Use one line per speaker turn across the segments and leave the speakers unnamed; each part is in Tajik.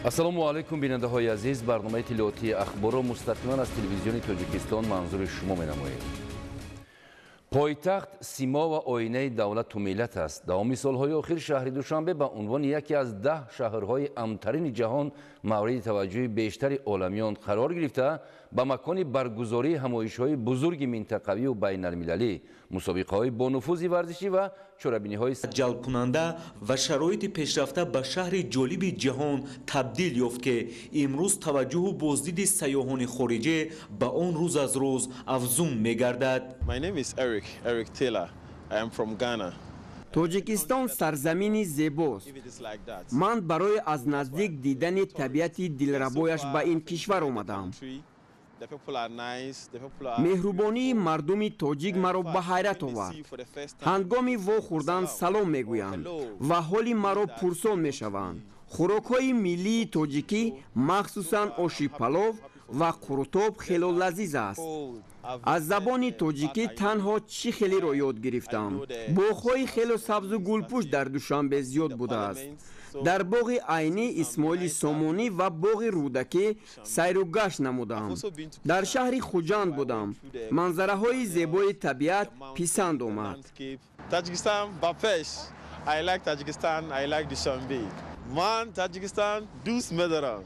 ассалому алайкум бинандаҳои азиз, барномаи тилоотии ахборо мустақиман аз телевизиони Тоҷикистон манзури шумо менамоем. Пойтахт симо ва оинаи давлату миллат аст. Давоми солҳои охир шаҳри Душанбе ба унвони яке аз 10 шаҳрҳои амтарини ҷаҳон мавриди таваҷҷӯҳи бештари оламиён қарор гирифта, ба макони баргузории ҳамоишҳои бузурги минтақавию байналмилалӣ, мусобиқаҳои бонуфузи варзишӣ ва чорабиниҳои
ҷалбкунанда ва шароити пешрафта ба шаҳри ҷолиби ҷаҳон табдил ёфт ки имрӯз таваҷҷӯҳу боздиди сайёҳони хориҷӣ ба он рӯз аз рӯз афзун мегардад.
My name is Eric Taylor. I am from Ghana.
Тоҷикистон сарзамини зебост. Ман барои аз наздик дидани табиати дилрабояш ба ин кишвар омадам. меҳрубонии мардуми тоҷик маро ба ҳайрат овард. ҳангоми вохӯрдан салом мегӯянд ва ҳоли маро пурсон мешаванд. хӯрокҳои миллии тоҷикӣ махсусан оши палов ва қурутоб хело лазиз аст. аз забони тоҷикӣ танҳо чӣ хелиро ёд гирифтам. боғҳои хело сабзу гулпӯш дар Душанбе зиёд будааст. дар боғи айнӣ Исмоили Сомонӣ ва боғи Рӯдакӣ сайру гашт намудам. дар шаҳри Хуҷанд будам. манзараҳои зебои табиат писанд омад.
Tajikistan Bapesh. I like Tajikistan. I like Dushanbe. Man Tajikistan dost medaram.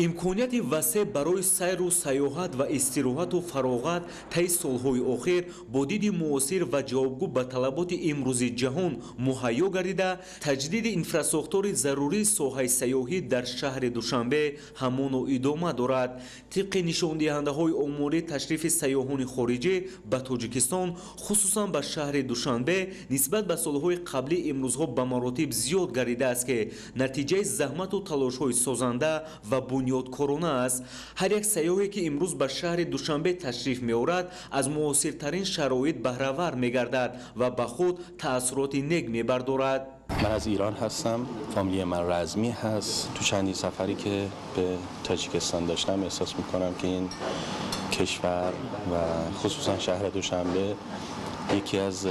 имконияти васеъ барои сайру сайёҳат ва истироҳату фароғат таи солҳои охир бо диди муосир ва ҷавобгӯ ба талаботи имрӯзи ҷаҳон муҳайё гардида, таҷдиди инфраструктураи зарурии соҳаи сайёҳӣ дар шаҳри Душанбе ҳамоно идома дорад. тибқи нишондиҳандаҳои омории ташрифи сайёҳони хориҷӣ ба Тоҷикистон, хусусан ба шаҳри Душанбе, нисбат ба солҳои қаблӣ имрӯзҳо ба маротиб зиёд гардидааст ки натиҷаи заҳмату талошҳои созанда ва бунёдкорона аст. ҳар як сайёҳе ки имрӯз ба шаҳри Душанбе ташриф меорад, аз муосиртарин шароит баҳравар мегардад ва ба худ таъссуроти нек мебардорад.
من از ایران هستم. فامیلی من رزمی هست. تو چندین سفری که به تاجیکستان داشتم احساس میکنم که این کشور و خصوصا شهر دوشنبه یکی از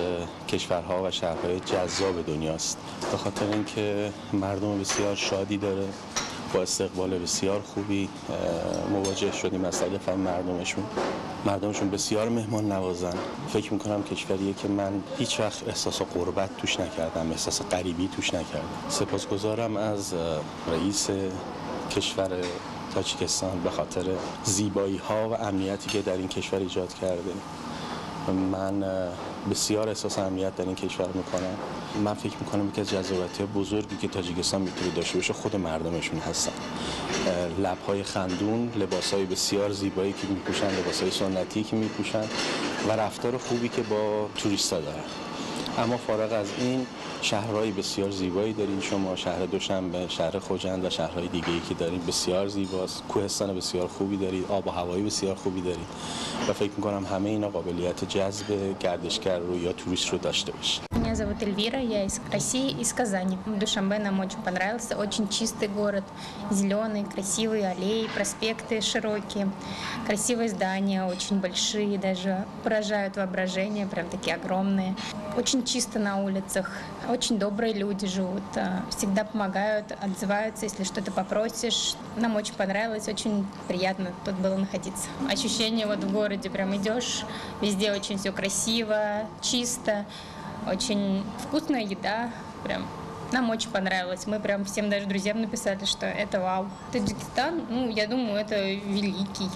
کشورها و شهرهای جذاب دنیاست. به خاطر اینکه مردم بسیار شادی داره، با استقبال بسیار خوبی مواجه شدیم از طرف مردمشون بسیار مهمان نوازن. فکر میکنم کشوریه که من هیچ وقت احساس غربت توش نکردم، احساس غریبی توش نکردم. سپاسگزارم از رئیس کشور تاجیکستان به خاطر زیبایی ها و امنیتی که در این کشور ایجاد کرده. من بسیار احساس امنیت در این کشور میکنم. من فکر میکنم یکی از جذابیت‌های بزرگی که تاجیکستان میتونه داشته باشه خود مردمشون هستن. لب‌های خندون، لباس‌های بسیار زیبایی که میپوشن، لباس‌های سنتی که میپوشن و رفتار خوبی که با توریستا دارن. اما فارغ از این شهرهای بسیار زیبایی دارین شما. شهر دوشنبه، شهر خوجند و شهرهای دیگه‌ای که دارین بسیار زیباست. کوهستان بسیار خوبی دارید، آب و هوایی بسیار خوبی دارید و فکر می‌کنم همه اینا قابلیت جذب گردشگر رو یا توریست رو داشته باشه.
Меня зовут Эльвира, я из России, из Казани. Душанбе нам очень понравился, очень чистый город, зеленый, красивые аллеи, проспекты широкие, красивые здания, очень большие, даже поражают воображение, прям такие огромные. Очень чисто на улицах, очень добрые люди живут, всегда помогают, отзываются, если что-то попросишь. Нам очень понравилось, очень приятно тут было находиться. Ощущение вот в городе, прям идешь, везде очень все красиво, чисто. Очень вкусная еда, прям нам очень понравилось. Мы прям всем даже друзьям написали, что это вау. Таджикистан, я думаю, это великий.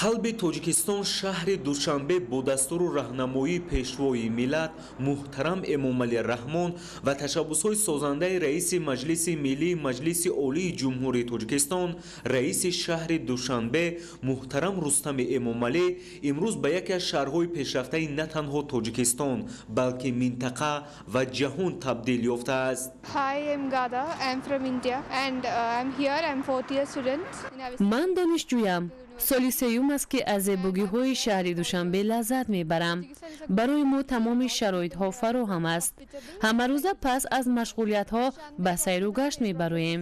қалби Тоҷикистон шаҳри Душанбе бо дастуру раҳнамоии пешвои миллат муҳтарам Эмомалӣ Раҳмон ва ташаббусҳои созандаи раиси Маҷлиси Миллии Маҷлиси Олии Ҷумҳурии Тоҷикистон, раиси шаҳри Душанбе муҳтарам Рустами Эмомалӣ имрӯз ба яке аз шаҳрҳои пешрафтаи на танҳо Тоҷикистон, балки минтақа ва ҷаҳон табдил ёфтааст.
Hi, I'm Gada. I'm from India and I'm here. I'm 4th year student.
من دانشجویم. соли сеюм аст ки аз зебогиҳои шаҳри Душанбе лаззат мебарам. барои мо тамоми шароитҳо фароҳам аст. ҳамарӯза пас аз машғулиятҳо ба сайру гашт мебароем.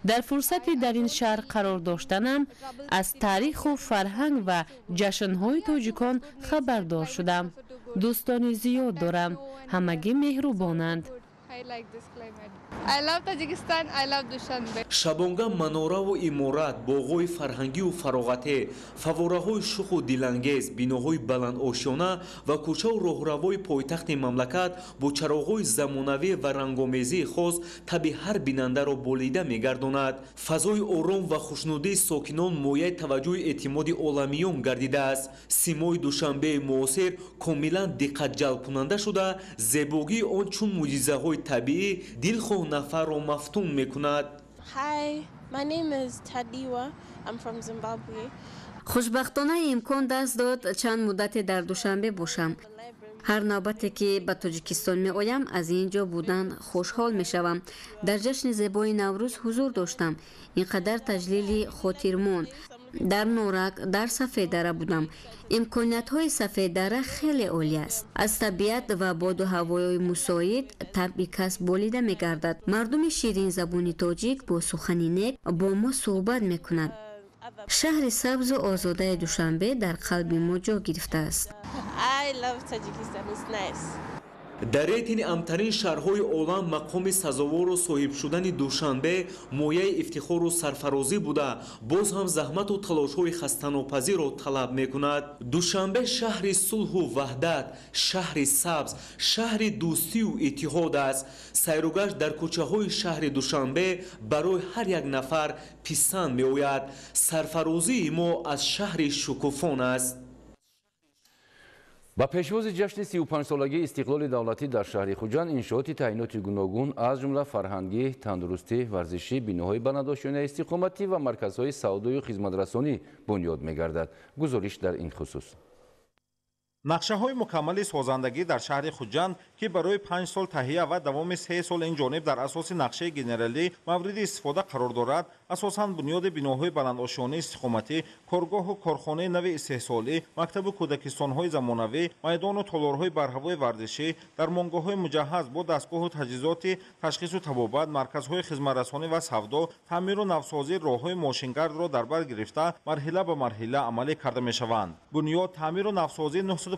дар фурсати дар ин шаҳр қарор доштанам аз таъриху фарҳанг ва ҷашнҳои тоҷикон хабардор шудам. дӯстони зиёд дорам. ҳамагӣ меҳрубонанд.
I like this climate. I love Tajikistan. I love Dushanbe.
Шабонга манораву иморат, боғои фарҳангию фароғате, фавораҳои шуху дилангез, биноҳои баландошона ва кӯчаву роҳравои пойтахти мамлакат бо чароғҳои замонавӣ ва рангомезии хос таби ҳар бинандаро болида мегардонад. Фазои ором ва хушнудии сокинон мояи таваҷҷӯҳи эътимоди оламиён гардидааст. Симои Душанбеи муосир комилан диққатҷалбкунанда шуда, зебогии он чун мӯъҷизаҳои табиӣ дилхоҳ нафарро мафтун мекунад.
Hi, my name is Tadiwa. I'm from Zimbabwe.
хушбахтона имкон даст дод чанд муддате дар Душанбе бошам. ҳар навбате ки ба Тоҷикистон меоям аз ин ҷо будан хушҳол мешавам. дар ҷашни зебои Наврӯз ҳузур доштам. ин қадар таҷлили хотирмон дар Норак, дар Сафедара будам. имкониятҳои Сафедара хеле олӣ аст. аз табиат ва боду ҳавои мусоид таби кас болида мегардад. мардуми ширинзабони тоҷик бо сухани нек бо мо суҳбат мекунад. шаҳри сабзу озодаи Душанбе дар қалби мо ҷо гирифтааст.
I love Tajikistan. It's nice.
дар рейтинги амтарин шаҳрҳои олам мақоми сазовору соҳиб шудани Душанбе мояи ифтихору сарфарозӣ буда, боз ҳам заҳмату талошҳои хастанопазирро талаб мекунад. Душанбе шаҳри сулҳу ваҳдат, шаҳри сабз, шаҳри дӯстию иттиҳод аст. сайругашт дар кӯчаҳои шаҳри Душанбе барои ҳар як нафар писанд меояд. сарфарозии мо аз шаҳри шукуфон аст.
ба пешвози ҷашни 35-солагии истиқлоли давлатӣ дар шаҳри Хуҷанд иншооти таъиноти гуногун аз ҷумла фарҳангӣ, тандурустӣ, варзишӣ, биноҳои баландошёнаи истиқоматӣ ва марказҳои савдою хизматрасонӣ бунёд мегардад. гузориш дар ин хусус.
нақшаҳои мукаммали созандагӣ дар шаҳри Хуҷанд ки барои 5 сол таҳия ва давоми 3 сол инҷониб дар асоси нақшаи генералӣ мавриди истифода қарор дорад, асосан бунёди биноҳои баландошёнаи истиқоматӣ, коргоҳу корхонаи нави истеҳсолӣ, мактабу кӯдакистонҳои замонавӣ, майдону толорҳои барҳавои варзишӣ, дармонгоҳҳои муҷаҳҳаз бо дастгоҳу таҷҳизоти ташхису табобат, марказҳои хизматрасонӣ ва савдо, таъмиру навсозии роҳҳои мошингардро дар бар гирифта марҳила ба марҳила амалӣ карда мешаванд. бунёд, таъмиру навсозии 950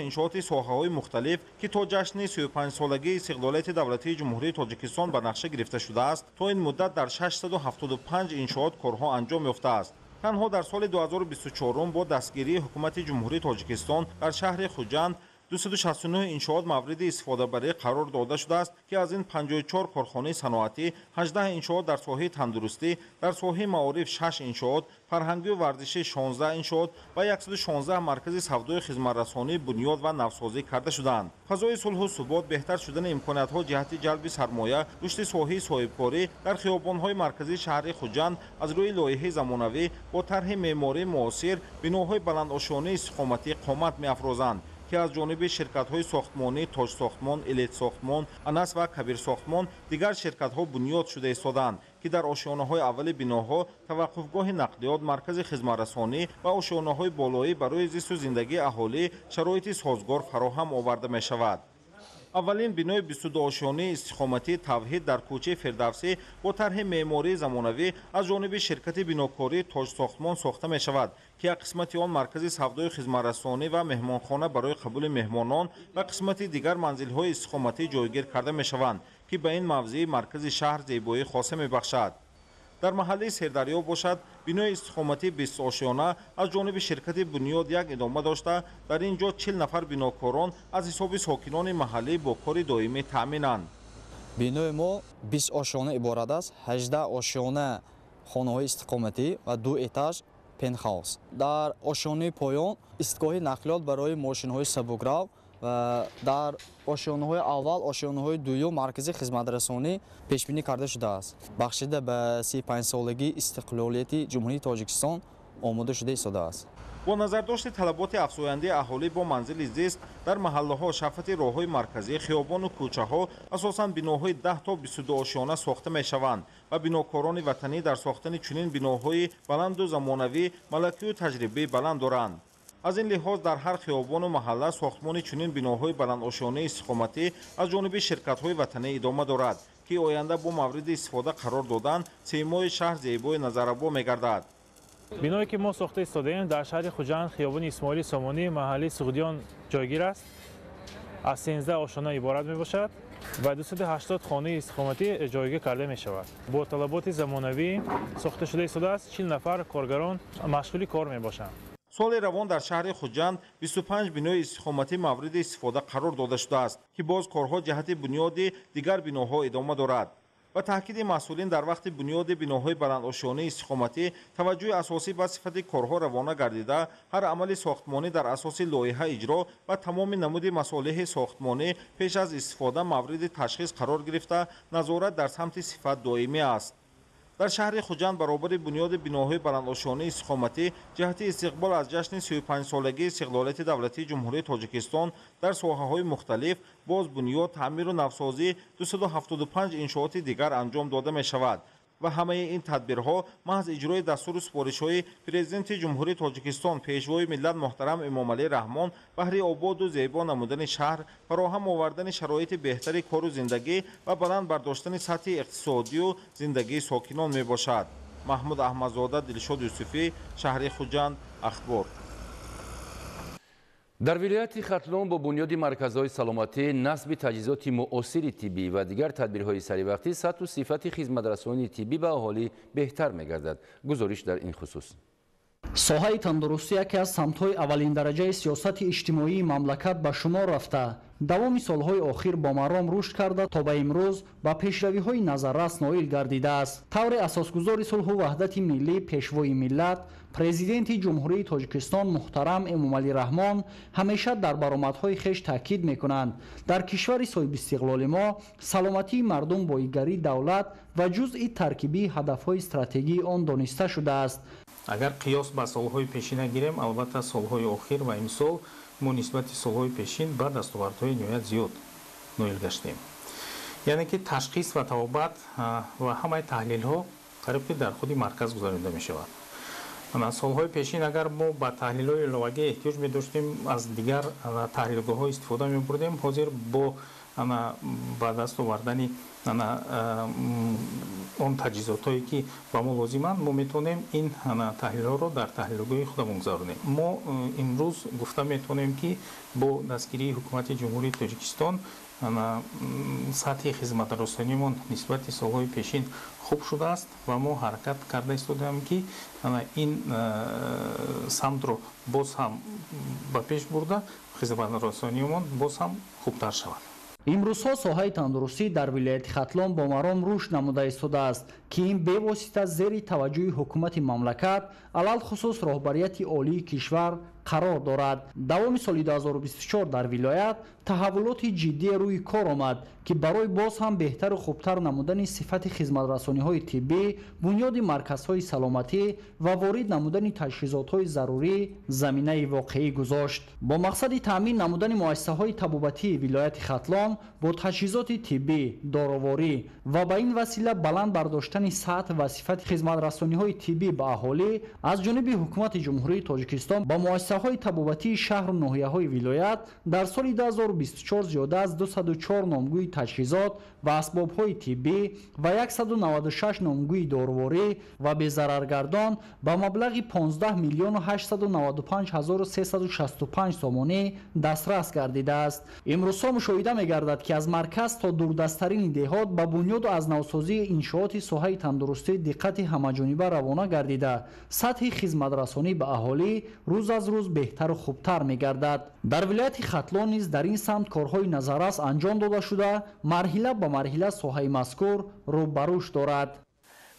иншооти соҳаҳои мухталиф ки то ҷашни 35-солагии истиқлолияти давлатии ҷумҳурии Тоҷикистон ба нақша гирифта шудааст, то ин муддат дар 675 иншоот корҳо анҷом ёфтааст. танҳо дар соли 2024 бо дастгирии ҳукумати ҷумҳурии Тоҷикистон дар шаҳри Хуҷанд 269 иншоот мавриди истифодабарӣ қарор дода шудааст ки аз ин 54 корхонаи саноатӣ, 18 иншоот дар соҳаи тандурустӣ, дар соҳаи маориф 6 иншоот, фарҳангию варзишӣ 16 иншоот ва 116 маркази савдои хизматрасонӣ бунёд ва навсозӣ карда шуданд. фазои сулҳу субот, беҳтар шудани имкониятҳо ҷиҳати ҷалби сармоя, рушди соҳаи соҳибкорӣ дар хиёбонҳои марказии шаҳри Хуҷанд аз рӯи лоиҳаи замонавӣ бо тарҳи меъмории муосир биноҳои баландошёнаи истиқоматӣ қомат меафрозанд ки аз ҷониби ширкатҳои сохтмонӣ Тоҷсохтмон, Элитсохтмон, Анас ва Кабирсохтмон дигар ширкатҳо бунёд шуда истоданд ки дар ошёнаҳои аввали биноҳо таваққуфгоҳи нақлиёт, маркази хизматрасонӣ ва ошёнаҳои болоӣ барои зисту зиндагии аҳолӣ шароити созгор фароҳам оварда мешавад. аввалин бинои 22 ошёнаи истиқоматии Тавҳид дар кӯчаи Фирдавсӣ бо тарҳи меъмории замонавӣ аз ҷониби ширкати бинокории Тоҷсохтмон сохта мешавад ки як қисмати он маркази савдои хизматрасонӣ ва меҳмонхона барои қабули меҳмонон ва қисмати дигар манзилҳои истиқоматӣ ҷойгир карда мешаванд ки ба ин мавзеи маркази шаҳр зебоӣ хоса мебахшад. дар маҳаллии Сердарё бошад, бинои истиқоматии 20 ошёна аз ҷониби ширкати бунёд як идома дошта, дар ин ҷо 40 нафар бинокорон аз ҳисоби сокинони маҳаллӣ бо кори доимӣ таъминанд.
бинои мо 20 ошёна иборат аст, 18 ошёна хонаҳои истиқоматӣ ва 2 этаж пентхаус. дар ошёнаи поён истгоҳи нақлиёт барои мошинҳои сабукрав ва дар ошёнаҳои аввал, ошёнаҳои дуюм маркази хизматрасонӣ пешбинӣ карда шудааст. бахшида ба 35-солагии истиқлолияти ҷумҳурии Тоҷикистон омода шуда истодааст.
бо назардошти талаботи афзояндаи аҳолӣ бо манзили зист дар маҳаллаҳо, шафати роҳҳои марказӣ, хиёбону кӯчаҳо асосан биноҳои 10 то 22 ошёна сохта мешаванд ва бинокорони ватанӣ дар сохтани чунин биноҳои баланду замонавӣ малакию таҷрибаи баланд доранд. аз ин лиҳоз дар ҳар хиёбону маҳалла сохтмони чунин биноҳои баландошёнаи истиқоматӣ аз ҷониби ширкатҳои ватанӣ идома дорад ки оянда бо мавриди истифода қарор додан симои шаҳр зебои назарабо мегардад.
биное ки мо сохта истодаем дар шаҳри Хуҷанд, хиёбони Исмоили Сомонӣ, маҳаллии Суғдиён ҷойгир аст. аз 13 ошона иборат мебошад. و 280 خانه استقامتی جایگاه کرده می شود. با طلبات زمانوی ساخته شده شده است. 40 نفر کارگران مشغول کار می باشند.
سال روان در شهر خوجند 25 بنای استقامتی مورد استفاده قرار داده شده است که باز کارها جهت بنیاد دیگر بناها ادامه دارد. و تاکید مسئولین در وقت بنیاد بناهای بلندآشیانه استقامتی توجه اساسی به صفت کارها روانه گردیده هر عمل ساختمانی در اساس لایحه اجرا و تمام نمود مصالح ساختمانی پیش از استفاده مورد تشخیص قرار گرفته نظارت در سمت صفت دائمی است. در شهر خوجند برابر بنیاد بناهای بلندآشیانه استقامتی جهت استقبال از جشن 35 سالگی استقلالیت دولتی جمهوری تاجیکستان در ساحه‌های مختلف باز بنیاد، تعمیر و نوسازی 275 انشاءات دیگر انجام داده می شود و همه این تدبیرها محض اجرای دستور و سفارش‌های پرزیدنت جمهوری تاجیکستان پیشوای ملت محترم امام علی رحمان بهر آباد و زیبا نمودن شهر، فراهم آوردن شرایط بهتر کار و زندگی و بلند برداشتن سطح اقتصادی و زندگی ساکنان می باشد. محمود احمدزاده، دلشاد یوسفی، شهر خوجند، اخبار.
در ولایت ختلون با بنیاد مرکزهای سلامتی، نصب تجهیزات معاصر طبی و دیگر تدبیرهای سریع سطح و صفت خدمترسانی طبی به اهالی بهتر می‌گردد. گزارش در این خصوص.
соҳаи тандурустӣ яке аз самтҳои аввалин дараҷаи сиёсати иҷтимоии мамлакат ба шумор рафта давоми солҳои охир бо маром рушд карда то ба имрӯз ба пешравиҳои назаррас ноил гардидааст. тавре асосгузори сулҳу ваҳдати миллӣ пешвои миллат президенти ҷумҳурии тоҷикистон муҳтарам эмомалӣ раҳмон ҳамеша дар баромадҳои хеш таъкид мекунанд дар кишвари соҳибистиқлоли мо саломатии мардум бо игарии давлат ва ҷузъи таркибии ҳадафҳои стратегии он дониста шудааст.
агар қиёс ба солҳои пешина гирем, албатта солҳои охир ва имсол мо нисбати солҳои пешин ба дастовардҳои ниҳоят зиёд ноил гаштем. яъне ки ташхис ва табобат ва ҳамаи таҳлилҳо қариб ки дар худи марказ гузаронида мешавад. солҳои пешин агар мо ба таҳлилҳои иловагӣ эҳтиёҷ медоштем, аз дигар таҳлилгоҳҳо истифода мебурдем, ҳозир бо ба даст овардани он таҷҳизотҳое ки ба мо лозиманд, мо метавонем ин таҳлилҳоро дар таҳлилгоҳи худамон гузаронем. мо имрӯз гуфта метавонем ки бо дастгирии ҳукумати ҷумҳурии тоҷикистон сатҳи хизматрасонимон нисбати солҳои пешин хуб шудааст ва мо ҳаракат карда истодаем ки ин самтро боз ҳам ба пеш бурда хизматрасонимон боз ҳам хубтар шавад.
имрӯзҳо соҳаи тандурустӣ дар вилояти хатлон бо маром рушд намуда истодааст ки ин бевосита зери таваҷҷӯҳи ҳукумати мамлакат алалхусус роҳбарияти олии кишвар қарор дорад. давоми соли 2024 дар вилоят таҳаввулоти ҷиддие рӯи кор омад ки барои боз ҳам беҳтару хубтар намудани сифати хизматрасониҳои тиббӣ, бунёди марказҳои саломатӣ ва ворид намудани таҷҳизотҳои зарурӣ заминаи воқеӣ гузошт. бо мақсади таъмин намудани муассисаҳои табобатии вилояти хатлон бо таҷҳизоти тиббӣ, дороворӣ ва ба ин васила баланд бардоштани сатҳ ва сифати хизматрасониҳои тиббӣ ба аҳолӣ аз ҷониби ҳукумати ҷумҳурии тоҷикистон ба муассисаҳои табобатии шаҳру ноҳияҳои вилоят дар соли 2024 зиёда аз 204 номгӯи таҷҳизот ва асбобҳои тиббӣ ва 196 номгӯи дороворӣ ва безараргардон ба маблағи 15 миллиону 895 ҳазору 365 сомонӣ дастрас гардидааст. имрӯзҳо мушоҳида мегардад ки аз марказ то дурдастарини деҳот ба бунёду аз навсозии иншооти соҳаи тандурустӣ диққати ҳамаҷониба равона гардида сатҳи хизматрасонӣ ба аҳолӣ рӯз аз рӯз беҳтару хубтар мегардад. дар вилояти хатлон низ дар ин самт корҳои назаррас анҷом дода шуда марҳила ба марҳила соҳаи мазкур рӯ ба рушд дорад.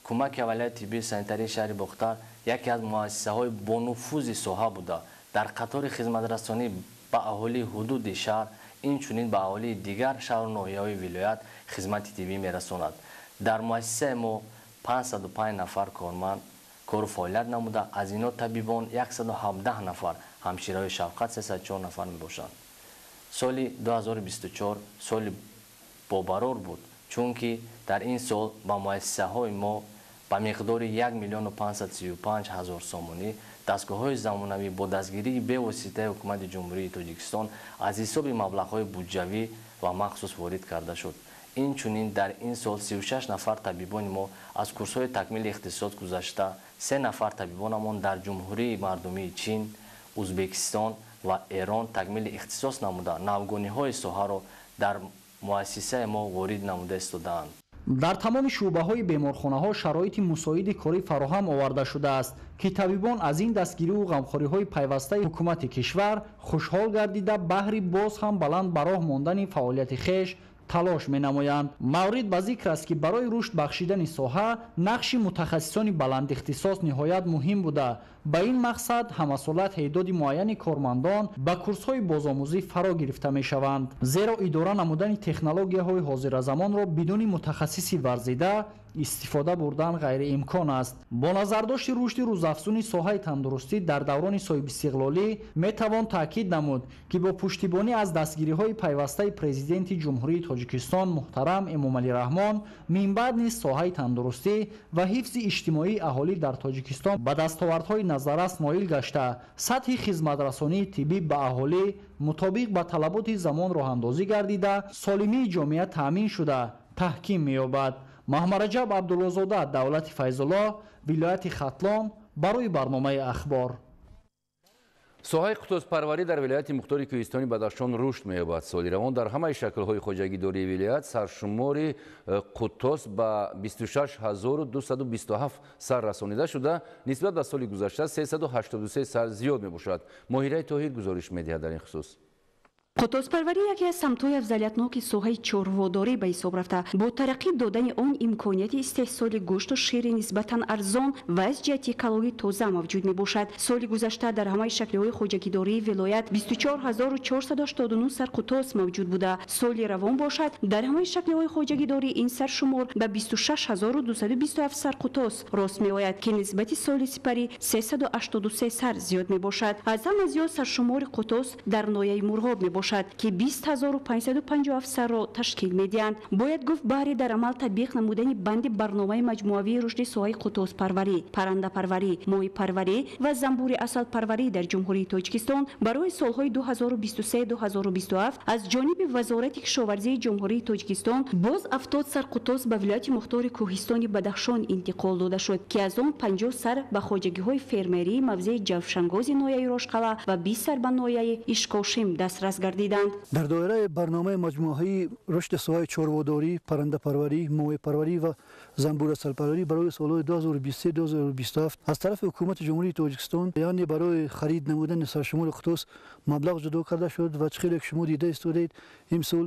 кӯмаки аввалияти тиббии санитарии шаҳри бохтар яке аз муассисаҳои бонуфузи соҳа буда дар қатори хизматрасонӣ ба аҳолии ҳудуди шаҳр инчунин ба аҳолии дигар шаҳру ноҳияҳои вилоят хизмати тиббӣ мерасонад. дар муассисаи мо 505 нафар корманд кору фаъолият намуда, аз ино табибон 117 нафар, ҳамшираҳои шафқат 304 нафар мебошанд. соли 2024 соли бобарор буд, чунки дар ин сол ба муассисаҳои мо ба миқдори 1 миллиону 535 ҳазор сомонӣ дастгоҳҳои замонавӣ бо дастгирии бевоситаи ҳукумати ҷумҳурии тоҷикистон аз ҳисоби маблағҳои буҷавӣ ва махсус ворид карда шуд. инчунин дар ин сол 36 нафар табибони мо аз курсҳои такмили ихтисос гузашта, 3 нафар табибонамон дар ҷумҳурии мардумии Чин, Узбекистон ва Эрон такмили ихтисос намуда навгониҳои соҳаро дар муассисаи мо ворид намуда истодаанд.
дар тамоми шӯъбаҳои беморхонаҳо шароити мусоиди корӣ фароҳам оварда шудааст ки табибон аз ин дастгириву ғамхориҳои пайвастаи ҳукумати кишвар хушҳол гардида баҳри боз ҳам баланд ба роҳ мондани фаъолияти хеш талош менамоянд. маврид ба зикр аст ки барои рушд бахшидани соҳа нақши мутахассисони баландихтисос ниҳоят муҳим буда ба ин мақсад ҳамасолат ҳеъдоди муайяни кормандон ба курсҳои бозомӯзӣ фаро гирифта мешаванд, зеро идора намудани технологияҳои ҳозиразамонро бидуни мутахассиси варзида истифода бурдан ғайриимкон аст. бо назардошти рушди рӯзафзуни соҳаи тандурустӣ дар даврони соҳибистиқлолӣ метавон таъкид намуд ки бо пуштибонӣ аз дастгириҳои пайвастаи президенти ҷумҳурии тоҷикистон муҳтарам эмомалӣ раҳмон минбаъд низ соҳаи тандурустӣ ва ҳифзи иҷтимоии аҳолӣ дар тоҷикистон ба дастовардҳои назаррас ноил гашта сатҳи хизматрасонии тиббӣ ба аҳолӣ мутобиқ ба талаботи замон роҳандозӣ гардида солимии ҷомеа таъмин шуда таҳким меёбад. маҳмараҷаб абдуллозода, давлати файзулло, вилояти хатлон, барои барномаи ахбор.
соҳаи қутузпарварӣ дар вилояти мухтори кӯҳистони бадахшон рушд меёбад. соли равон дар ҳамаи шаклҳои хоҷагидории вилоят саршумори қутоз ба 26227 сар расонида шуда, нисбат ба соли гузашта 383 сар зиёд мебошад. моҳираи тоҳир гузориш медиҳад дар ин хусус.
қутозпарварӣ яке аз самтҳои афзалиятноки соҳаи чорводорӣ ба ҳисоб рафта бо тараққӣ додани он имконияти истеҳсоли гӯшту шири нисбатан арзон ва аз ҷиҳати экологӣ тоза мавҷуд мебошад. соли гузашта дар ҳамаи шаклиҳои хоҷагидории вилоят 24489 сар қутоз мавҷуд буда, соли равон бошад дар ҳамаи шаклиҳои хоҷагидорӣ ин саршумор ба 26227 сар қутоз рост меояд ки нисбати соли сипарӣ 383 сар зиёд мебошад. аз ҳама зиёд саршумори қутоз дар ноҳияи мурғоб мебошад ки 20557 сарро ташкил медиҳанд. бояд гуфт баҳри дар амал татбиқ намудани банди барномаи маҷмуавии рушди соҳаи қутозпарварӣ, паррандапарварӣ, моҳипарварӣ ва замбури асалпарварӣ дар ҷумҳурии тоҷикистон барои солҳои 2023-2027 аз ҷониби вазорати кишоварзии ҷумҳурии тоҷикистон боз 70 сар қутоз ба вилояти мухтори кӯҳистони бадахшон интиқол дода шуд ки аз он 50 сар ба хоҷагиҳои фермерӣ мавзеи ҷавшангози ноҳияи рошқала ва 20 сар ба ноҳияи ишкошим дастрас гардиданд.
дар доираи барномаи маҷмуаҳои рушди соҳаи чорводорӣ, паррандапарварӣ, моҳипарварӣ ва замбурасалпарварӣ барои солҳои 2023-2027 аз тарафи ҳукумати ҷумҳурии тоҷикистон яъне барои харид намудани саршумори қутоз маблағ ҷудо карда шуд ва чӣ хеле ки шумо дида истодаед имсол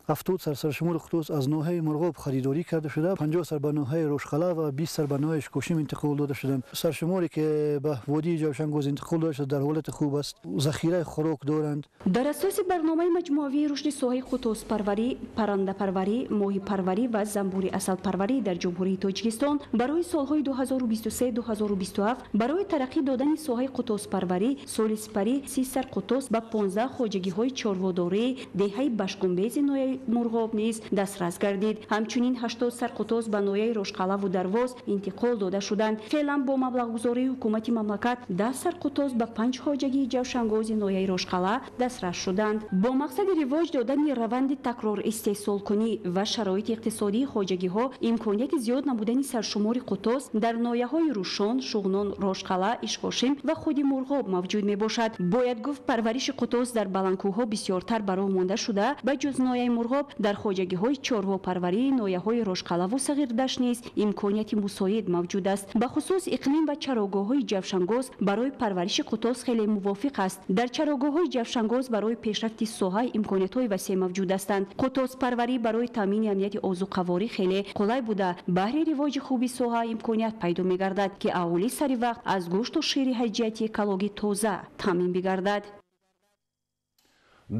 70 сар саршумори қутоз аз ноҳияи мурғоб харидорӣ карда шуда, 50 сар ба ноҳияи рошқала ва 20 сар ба ноҳияи ишкошим интиқол дода шуданд. саршуморе ки ба водии ҷавшангоз интиқол дода шуда дар ҳолати хуб аст, захираи хӯрок доранд.
дар асоси барномаи маҷмуавии рушди соҳаи қутозпарварӣ, паррандапарварӣ, моҳипарварӣ ва замбури асалпарварӣ дар ҷумҳурии тоҷикистон барои солҳои 2023-2027 барои тараққӣ додани соҳаи қутозпарварӣ соли сипарӣ 30 сар қутоз ба 15 хоҷагиҳои чорводорӣ деҳаи башгумбези ноҳияи мурғоб низ дастрас гардид. ҳамчунин 80 сар қутоз ба ноҳияи рошқалаву дарвоз интиқол дода шуданд. феълан бо маблағгузории ҳукумати мамлакат 10 сар қутоз ба 5 хоҷагии ҷавшангози ноҳияи рошқала дастрас шуданд. бо мақсади ривоҷ додани раванди такрор истеҳсолкунӣ ва шароити иқтисодии хоҷагиҳо имконияти зиёд намудани саршумори қутоз дар ноҳияҳои рӯшон, шуғнон, рошқала, ишкошим ва худи мурғоб мавҷуд мебошад. бояд гуфт парвариши қутоз дар баландкӯҳҳо бисёртар ба роҳ монда шуда ба ҷуз ноҳияи мурғоб дар хоҷагиҳои чорвопарварии ноҳияҳои рошқалаву сағирдашт низ имконияти мусоид мавҷуд аст. ба хусус иқлим ва чарогоҳҳои ҷавшангоз барои парвариши қутоз хеле мувофиқ аст. дар чарогоҳҳои ҷавшангоз барои пешрафти соҳа имкониятҳои васеъ мавҷуд ҳастанд. қутозпарварӣ барои таъмини амнияти озуқаворӣ хеле қулай буда баҳри ривоҷи хуби соҳа имконият пайдо мегардад ки аҳолӣ сари вақт аз гӯшту шири аз ҷиҳати экологӣ тоза таъмин бигардад.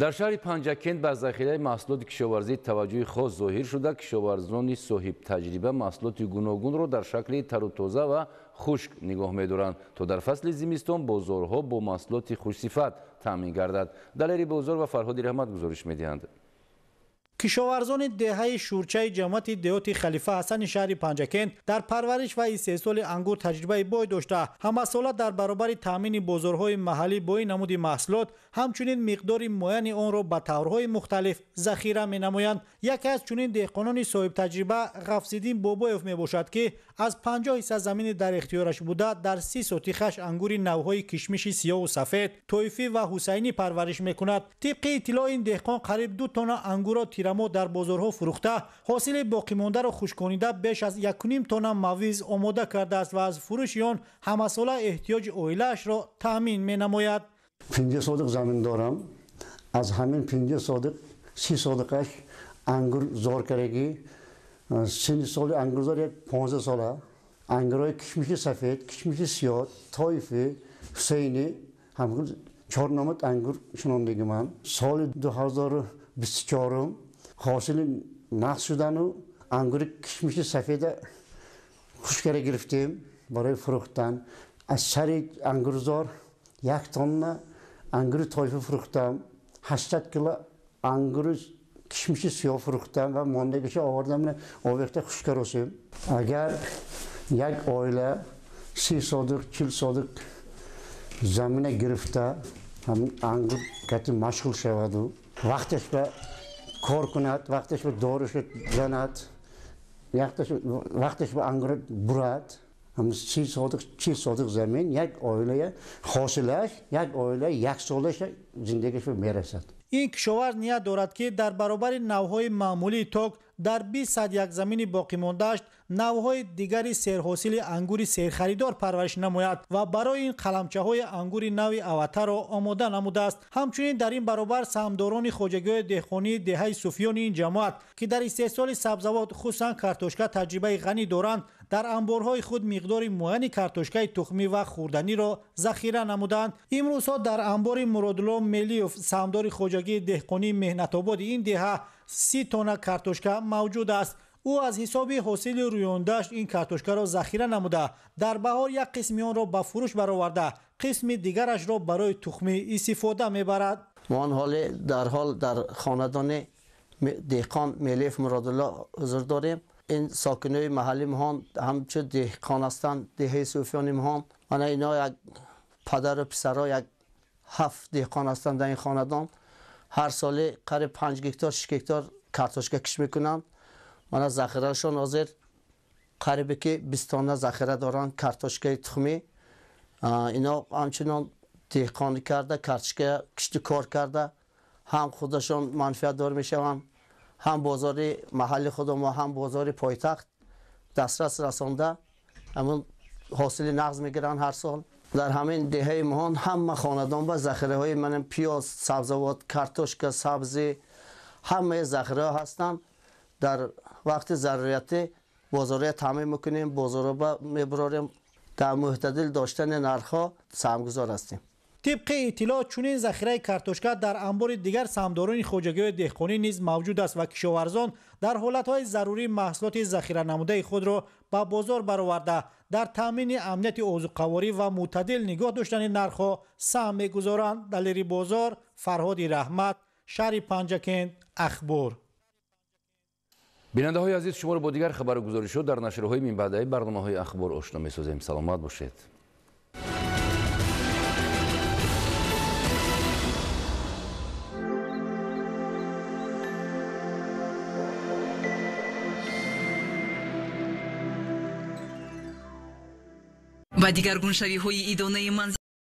дар шаҳри панҷакент ба захираи маҳсулоти кишоварзӣ таваҷҷӯҳи хос зоҳир шуда, кишоварзони соҳибтаҷриба маҳсулоти гуногунро дар шакли тарутоза ва хушк нигоҳ медоранд, то дар фасли зимистон бозорҳо бо маҳсулоти хушсифат таъмин гардад. далери бозор ва фарҳоди раҳмат гузориш медиҳанд.
кишоварзони деҳаи шурчаи ҷамъияти деҳоти халифа ҳасани шаҳри панҷакент дар парвариш ва истеҳсоли ангур таҷрибаи бой дошта, ҳамасола дар баробари таъмини бозорҳои маҳаллӣ бо ин намуди маҳсулот ҳамчунин миқдори муайяни онро ба таврҳои мухталиф захира менамоянд. яке аз чунин деҳқонони соҳибтаҷриба ғафсиддин бобоев мебошад ки аз 50% замини дар ихтиёраш буда дар 30 сотихаш ангури навъҳои кишмиши сиёҳу сафед, тоифӣ ва ҳусайнӣ парвариш мекунад. тибқи иттилои ин деҳқон қариб 2 тонна ангурро بیرamo дар бозорҳо фурӯхта ҳосили боқимондаро хушконида беш аз 1.5 тонна мавиз омода кардааст ва аз фурӯши он ҳамасола эҳтиёҷи оилаашро таъмин менамояд.
50 содиқ замин дорам. аз ҳамин 50 содиқ 30 содиқаш ангур-зоркарагӣ, синни соли ангурзор як 15 сола, ангурҳои кишмиши сафед, кишмиши сиёҳ, тоифи, ҳусейни, ҳамгул 4 номад ангур шинондагӣ ман. соли 2024 ҳосили нақс шудану ангури кишмиши сафеда хушкара гирифтем барои фурӯхтан. аз сари ангурзор 1 тонна ангури тоифи фурӯхтам, 80 кило ангури кишмиши сиёҳ фурӯхтам ва мондагиша овардам овехта хушкаросем. агар як оила 30 содиқ 40 содиқ замина гирифта ҳамин ангур кати машғул шаваду вақташ ба кор кунад, вақташ ба доруша занад, вақташ ба ангур бурад, ҳамин 30 содиқ 40 содиқ замин як оилая ҳосилаш як оила як солаша зиндагиша мерасад.
ин кишоварз ният дорад ки дар баробари навъҳои маъмулии ток дар 20 садяк замини боқимондааш навъҳои дигари серҳосили ангури серхаридор парвариш намояд ва барои ин қаламчаҳои ангури нави аватаро омода намудааст. ҳамчунин дар ин баробар саҳмдорони хоҷагиҳои деҳқонии деҳаи суфиёни ин ҷамоат ки дар истеҳсоли сабзавот хусусан картошка таҷрибаи ғанӣ доранд дар амборҳои худ миқдори муайяни картошкаи тухмӣ ва хурданиро захира намуданд. имрӯзҳо дар амбори Муродулло Мелиев саҳмдори хоҷагии деҳқонии меҳнатободи ин деҳа 30 тонна картошка мавҷуд аст. ӯ аз ҳисоби ҳосили рӯёндааш ин картошкаро захира намуда дар баҳор як қисми онро ба фурӯш бароварда қисми дигарашро барои тухмӣ истифода мебарад.
мо дар ҳол дар хонадони деҳқон Мелиев Муродулло ҳузур дорем. ин сокинои маҳалли миҳон ҳамчун деҳқон ҳастанд, деҳаи суфиёни миҳон. мана ино як падару писаро як 7 деҳқон ҳастанд дар ин хонадон. ҳар соли қариб 5 гектар 6 гектар картошка киш мекунанд. мана захирашон ҳозир қарибе ки 20 тонна захира доранд картошкаи тухмӣ. ино ҳамчунон деҳқонӣ карда картошка кишту кор карда ҳам худашон манфиатдор мешаванд, ҳам бозори маҳалли худамо ҳам бозори пойтахт дастрас расонда ҳамун ҳосили нағз мегиранд ҳар сол. дар ҳамин деҳаи миҳон ҳама хонадон ба захираҳои манам пиёз, сабзавот, картошка, сабзи ҳамаи захираҳо ҳастанд. дар вақти заруриятӣ бозория таъмин мекунем, бозороба мебарорем. дар мӯътадил доштани нархҳо саҳмгузор ҳастем.
طبق اطلاع چنین ذخیره کارتوشکا در انبار دیگر سهامداران خوجگی دهقانی نیز موجود است و کشاورزان در حالتهای ضروری محصولات ذخیره نموده خود را به بازار برآورده در تامین امنیت اوضاع‌قواری و معتدل نگاه داشتن نرخ‌ها سهم می‌گذارند. دلیری بازار، فرهاد رحمت، شهر پنجکند، اخبار.
بیننده های عزیز، شما را با دیگر خبر و گزارش‌ها در نشرهای من بعدی برنامه‌های اخبار آشنا می‌سازیم. سلامت باشید.
و دیگرگون شوی‌های ایدانه منزل